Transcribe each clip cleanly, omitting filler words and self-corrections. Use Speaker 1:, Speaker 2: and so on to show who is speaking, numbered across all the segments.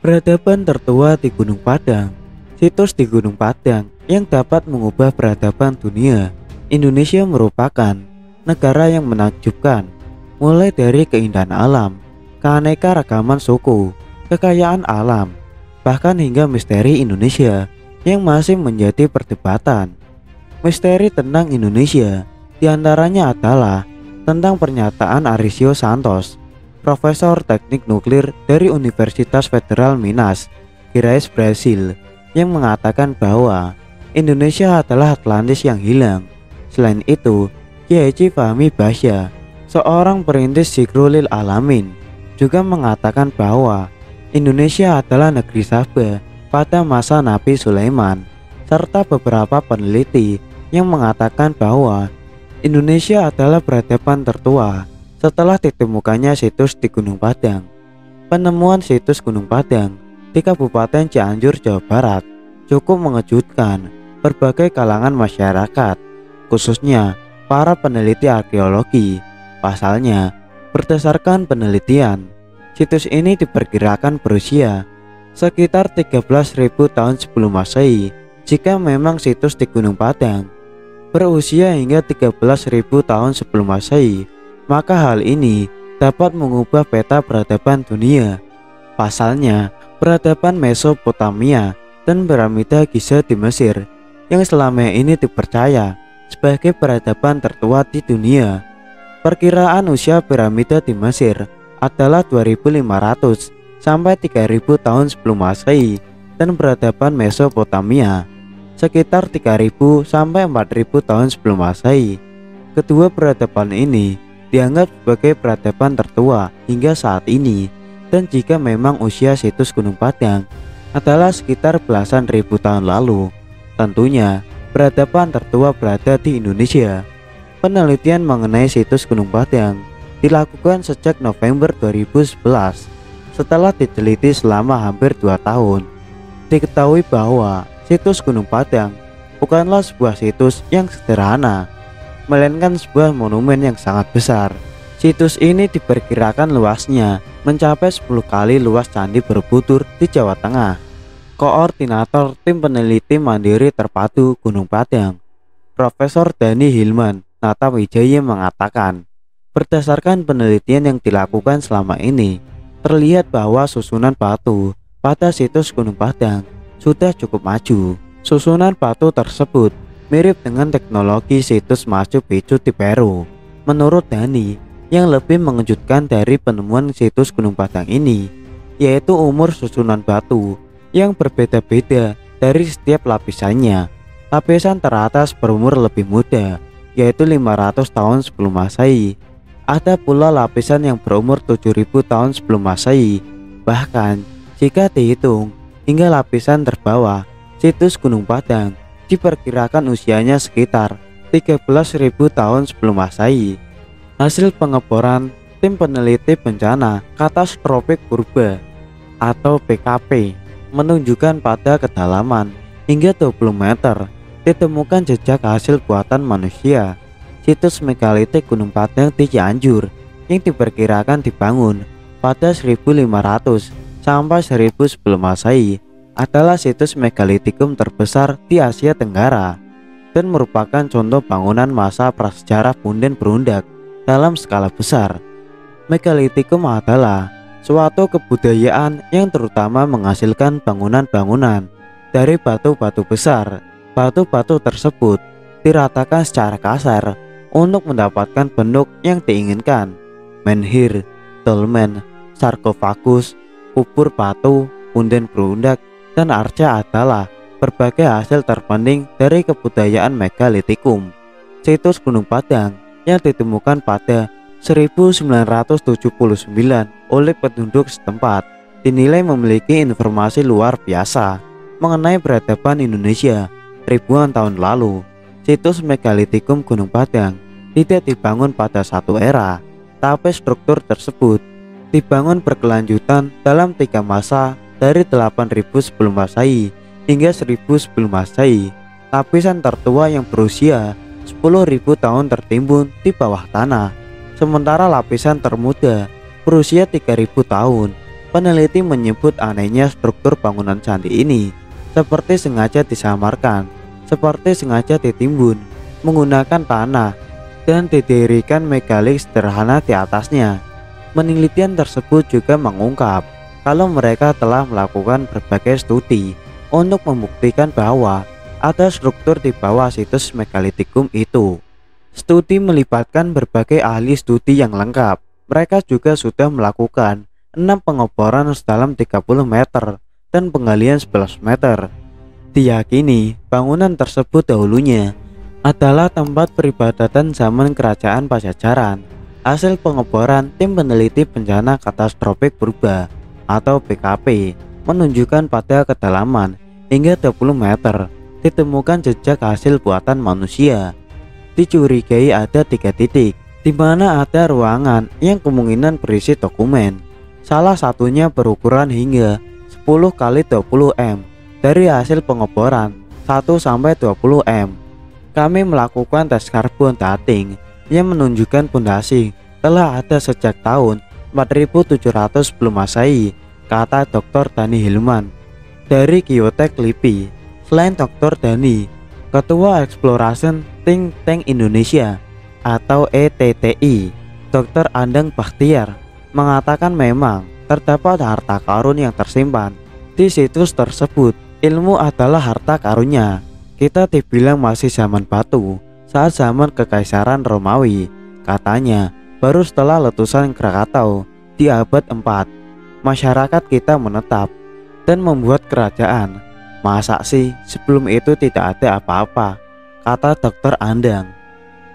Speaker 1: Peradaban tertua di Gunung Padang. Situs di Gunung Padang yang dapat mengubah peradaban dunia. Indonesia merupakan negara yang menakjubkan, mulai dari keindahan alam, keanekaragaman suku, kekayaan alam, bahkan hingga misteri Indonesia yang masih menjadi perdebatan. Misteri tentang Indonesia diantaranya adalah tentang pernyataan Arisio Santos, Profesor Teknik Nuklir dari Universitas Federal Minas Gerais, Brasil, yang mengatakan bahwa Indonesia adalah Atlantis yang hilang. Selain itu, Kiai Haji Fahmi Bahya, seorang perintis Zikrulil Alamin, juga mengatakan bahwa Indonesia adalah negeri Sabah pada masa Nabi Sulaiman, serta beberapa peneliti yang mengatakan bahwa Indonesia adalah peradaban tertua setelah ditemukannya situs di Gunung Padang. Penemuan situs Gunung Padang di Kabupaten Cianjur, Jawa Barat cukup mengejutkan berbagai kalangan masyarakat, khususnya para peneliti arkeologi. Pasalnya, berdasarkan penelitian, situs ini diperkirakan berusia sekitar 13.000 tahun sebelum Masehi. Jika memang situs di Gunung Padang berusia hingga 13.000 tahun sebelum Masehi, maka hal ini dapat mengubah peta peradaban dunia. Pasalnya, peradaban Mesopotamia dan piramida Giza di Mesir yang selama ini dipercaya sebagai peradaban tertua di dunia. Perkiraan usia piramida di Mesir adalah 2.500 sampai 3.000 tahun sebelum Masehi dan peradaban Mesopotamia sekitar 3.000 sampai 4.000 tahun sebelum Masehi. Kedua peradaban ini dianggap sebagai peradaban tertua hingga saat ini, dan jika memang usia situs Gunung Padang adalah sekitar belasan ribu tahun lalu, tentunya peradaban tertua berada di Indonesia. Penelitian mengenai situs Gunung Padang dilakukan sejak November 2011. Setelah diteliti selama hampir 2 tahun, diketahui bahwa situs Gunung Padang bukanlah sebuah situs yang sederhana, melainkan sebuah monumen yang sangat besar. Situs ini diperkirakan luasnya mencapai 10 kali luas Candi Borobudur di Jawa Tengah. Koordinator tim peneliti mandiri terpadu Gunung Padang, Profesor Dhani Hilman Natawijaya, mengatakan, berdasarkan penelitian yang dilakukan selama ini, terlihat bahwa susunan batu pada situs Gunung Padang sudah cukup maju. Susunan batu tersebut mirip dengan teknologi situs Machu Picchu di Peru. Menurut Dhani, yang lebih mengejutkan dari penemuan situs Gunung Padang ini yaitu umur susunan batu yang berbeda-beda dari setiap lapisannya. Lapisan teratas berumur lebih muda, yaitu 500 tahun sebelum Masehi. Ada pula lapisan yang berumur 7.000 tahun sebelum Masehi. Bahkan jika dihitung hingga lapisan terbawah, situs Gunung Padang diperkirakan usianya sekitar 13.000 tahun sebelum Masehi. Hasil pengeboran tim peneliti bencana katastrofik purba atau BKP menunjukkan pada kedalaman hingga 20 meter ditemukan jejak hasil buatan manusia. Situs megalitik Gunung Padang di Cianjur yang diperkirakan dibangun pada 1500 sampai 1000 sebelum Masehi adalah situs megalitikum terbesar di Asia Tenggara dan merupakan contoh bangunan masa prasejarah punden berundak dalam skala besar. Megalitikum adalah suatu kebudayaan yang terutama menghasilkan bangunan-bangunan dari batu-batu besar. Batu-batu tersebut diratakan secara kasar untuk mendapatkan bentuk yang diinginkan. Menhir, dolmen, sarkofagus, kubur batu, punden berundak, dan arca adalah berbagai hasil terpenting dari kebudayaan megalitikum. Situs Gunung Padang yang ditemukan pada 1979 oleh penduduk setempat dinilai memiliki informasi luar biasa mengenai peradaban Indonesia ribuan tahun lalu. Situs megalitikum Gunung Padang tidak dibangun pada satu era, tapi struktur tersebut dibangun berkelanjutan dalam 3 masa dari 8.000 sebelum Masehi hingga 1000 sebelum Masehi. Lapisan tertua yang berusia 10.000 tahun tertimbun di bawah tanah, sementara lapisan termuda berusia 3.000 tahun Peneliti menyebut anehnya struktur bangunan candi ini seperti sengaja disamarkan, seperti sengaja ditimbun menggunakan tanah dan didirikan megalik sederhana di atasnya. Penelitian tersebut juga mengungkap kalau mereka telah melakukan berbagai studi untuk membuktikan bahwa ada struktur di bawah situs megalitikum itu. Studi melibatkan berbagai ahli studi yang lengkap. Mereka juga sudah melakukan 6 pengeboran sedalam 30 meter dan penggalian 11 meter. Diyakini bangunan tersebut dahulunya adalah tempat peribadatan zaman kerajaan Pajajaran. Hasil pengeboran tim peneliti bencana katastrofik purba atau BKP menunjukkan pada kedalaman hingga 20 meter ditemukan jejak hasil buatan manusia. Dicurigai ada 3 titik di mana ada ruangan yang kemungkinan berisi dokumen. Salah satunya berukuran hingga 10 kali 20 m dari hasil pengeboran 1 sampai 20 m. Kami melakukan tes karbon dating yang menunjukkan pondasi telah ada sejak tahun 4700 sebelum Masehi, kata Dr. Dani Hilman dari Geotek LIPI. Selain Dr. Dani, Ketua Exploration Think Tank Indonesia atau ETTI, Dr. Andang Bakhtiar mengatakan memang terdapat harta karun yang tersimpan di situs tersebut. Ilmu adalah harta karunnya. Kita dibilang masih zaman batu saat zaman Kekaisaran Romawi, katanya. Baru setelah letusan Krakatau di abad 4, masyarakat kita menetap dan membuat kerajaan. Masa sih sebelum itu tidak ada apa-apa, kata Dr. Andang.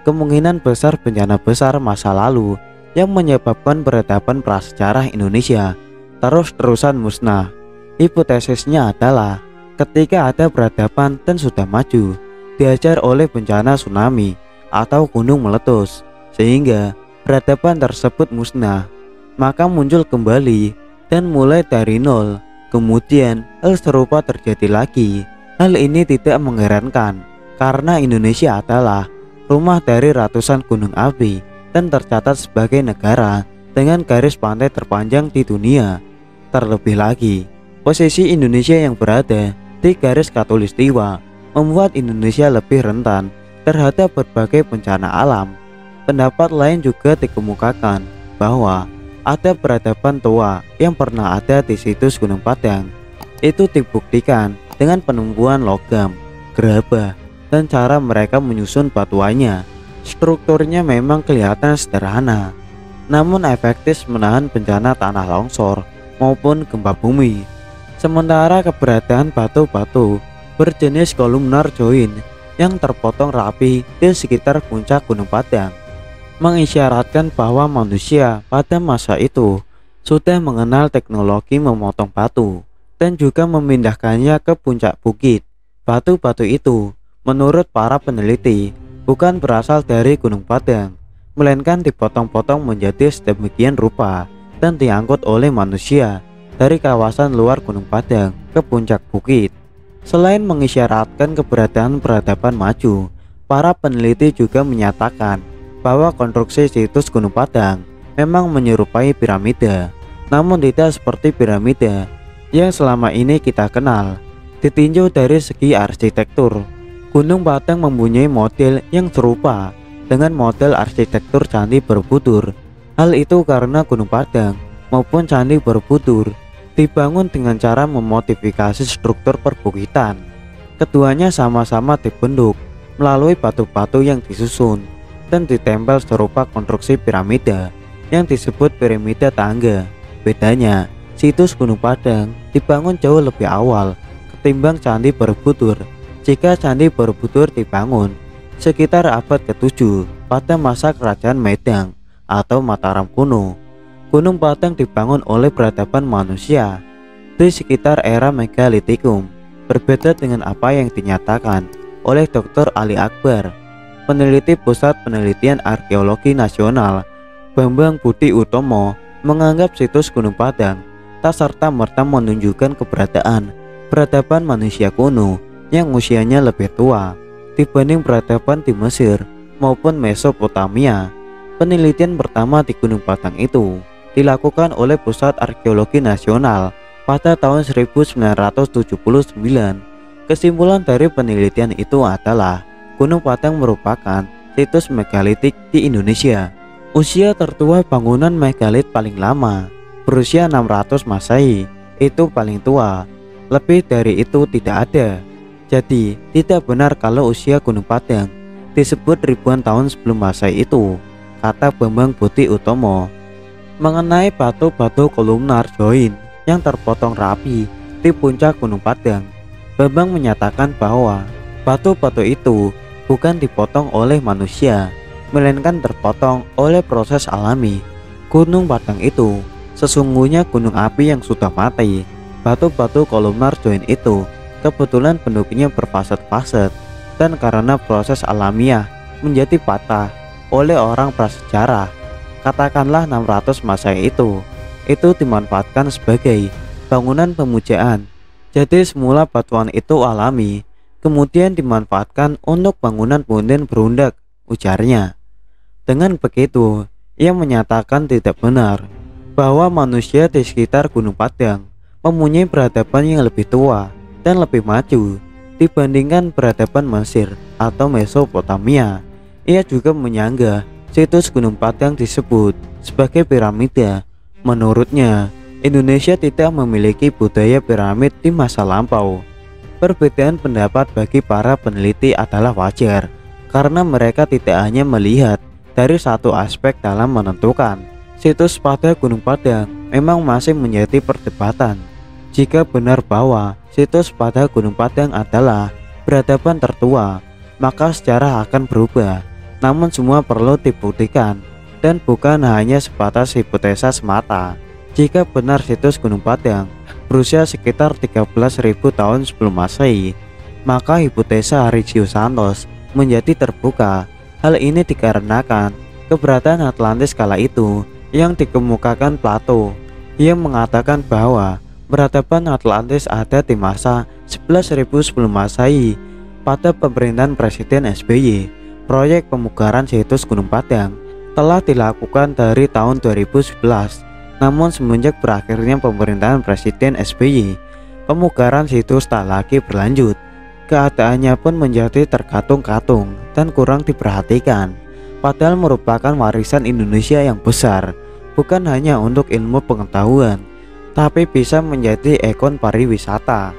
Speaker 1: Kemungkinan besar bencana besar masa lalu yang menyebabkan peradaban prasejarah Indonesia terus-terusan musnah. Hipotesisnya adalah ketika ada peradaban dan sudah maju, diajar oleh bencana tsunami atau gunung meletus, sehingga peradaban tersebut musnah, maka muncul kembali dan mulai dari nol. Kemudian hal serupa terjadi lagi. Hal ini tidak mengherankan karena Indonesia adalah rumah dari ratusan gunung api dan tercatat sebagai negara dengan garis pantai terpanjang di dunia. Terlebih lagi, posisi Indonesia yang berada di garis khatulistiwa membuat Indonesia lebih rentan terhadap berbagai bencana alam. Pendapat lain juga dikemukakan bahwa ada peradaban tua yang pernah ada di situs Gunung Padang. Itu dibuktikan dengan penemuan logam, gerabah, dan cara mereka menyusun batuannya. Strukturnya memang kelihatan sederhana, namun efektif menahan bencana tanah longsor maupun gempa bumi. Sementara keberadaan batu-batu berjenis kolumnar join yang terpotong rapi di sekitar puncak Gunung Padang mengisyaratkan bahwa manusia pada masa itu sudah mengenal teknologi memotong batu dan juga memindahkannya ke puncak bukit. Batu-batu itu menurut para peneliti bukan berasal dari Gunung Padang, melainkan dipotong-potong menjadi sedemikian rupa dan diangkut oleh manusia dari kawasan luar Gunung Padang ke puncak bukit. Selain mengisyaratkan keberadaan peradaban maju, para peneliti juga menyatakan bahwa konstruksi situs Gunung Padang memang menyerupai piramida, namun tidak seperti piramida yang selama ini kita kenal. Ditinjau dari segi arsitektur, Gunung Padang mempunyai model yang serupa dengan model arsitektur Candi Borobudur. Hal itu karena Gunung Padang maupun Candi Borobudur dibangun dengan cara memodifikasi struktur perbukitan. Keduanya sama-sama dibentuk melalui batu-batu yang disusun dan ditempel serupa konstruksi piramida yang disebut piramida tangga. Bedanya, situs Gunung Padang dibangun jauh lebih awal ketimbang Candi Borobudur. Jika Candi Borobudur dibangun sekitar abad ke-7 pada masa Kerajaan Medang atau Mataram kuno, Gunung Padang dibangun oleh peradaban manusia di sekitar era megalitikum. Berbeda dengan apa yang dinyatakan oleh Dr. Ali Akbar, peneliti Pusat Penelitian Arkeologi Nasional Bambang Budi Utomo, menganggap situs Gunung Padang tak serta-merta menunjukkan keberadaan peradaban manusia kuno yang usianya lebih tua dibanding peradaban di Mesir maupun Mesopotamia. Penelitian pertama di Gunung Padang itu dilakukan oleh Pusat Arkeologi Nasional pada tahun 1979. Kesimpulan dari penelitian itu adalah Gunung Padang merupakan situs megalitik di Indonesia. Usia tertua bangunan megalit paling lama berusia 600 Masehi, itu paling tua. Lebih dari itu tidak ada. Jadi tidak benar kalau usia Gunung Padang disebut ribuan tahun sebelum Masehi itu, kata Bambang Budi Utomo. Mengenai batu-batu kolumnar join yang terpotong rapi di puncak Gunung Padang, Bambang menyatakan bahwa batu-batu itu bukan dipotong oleh manusia, melainkan terpotong oleh proses alami. Gunung Padang itu sesungguhnya gunung api yang sudah mati. Batu-batu kolumnar join itu kebetulan bentuknya berfaset-faset, dan karena proses alamiah menjadi patah oleh orang prasejarah, katakanlah 600 Masehi itu dimanfaatkan sebagai bangunan pemujaan. Jadi semula batuan itu alami, kemudian dimanfaatkan untuk bangunan punden berundak, ujarnya. Dengan begitu, ia menyatakan tidak benar bahwa manusia di sekitar Gunung Padang mempunyai peradaban yang lebih tua dan lebih maju dibandingkan peradaban Mesir atau Mesopotamia. Ia juga menyanggah situs Gunung Padang disebut sebagai piramida. Menurutnya, Indonesia tidak memiliki budaya piramid di masa lampau. Perbedaan pendapat bagi para peneliti adalah wajar, karena mereka tidak hanya melihat dari satu aspek dalam menentukan situs pada Gunung Padang. Memang masih menjadi perdebatan jika benar bahwa situs pada Gunung Padang adalah peradaban tertua, maka sejarah akan berubah. Namun semua perlu dibuktikan dan bukan hanya sebatas hipotesa semata. Jika benar situs Gunung Padang berusia sekitar 13.000 tahun sebelum Masehi, maka hipotesa Arigius Santos menjadi terbuka. Hal ini dikarenakan keberadaan Atlantis kala itu yang dikemukakan Plato, yang mengatakan bahwa peradaban Atlantis ada di masa 11.000 sebelum Masehi. Pada pemerintahan Presiden SBY, proyek pemugaran situs Gunung Padang telah dilakukan dari tahun 2011. Namun semenjak berakhirnya pemerintahan Presiden SBY, pemugaran situs tak lagi berlanjut. Keadaannya pun menjadi terkatung-katung dan kurang diperhatikan. Padahal merupakan warisan Indonesia yang besar, bukan hanya untuk ilmu pengetahuan, tapi bisa menjadi ikon pariwisata.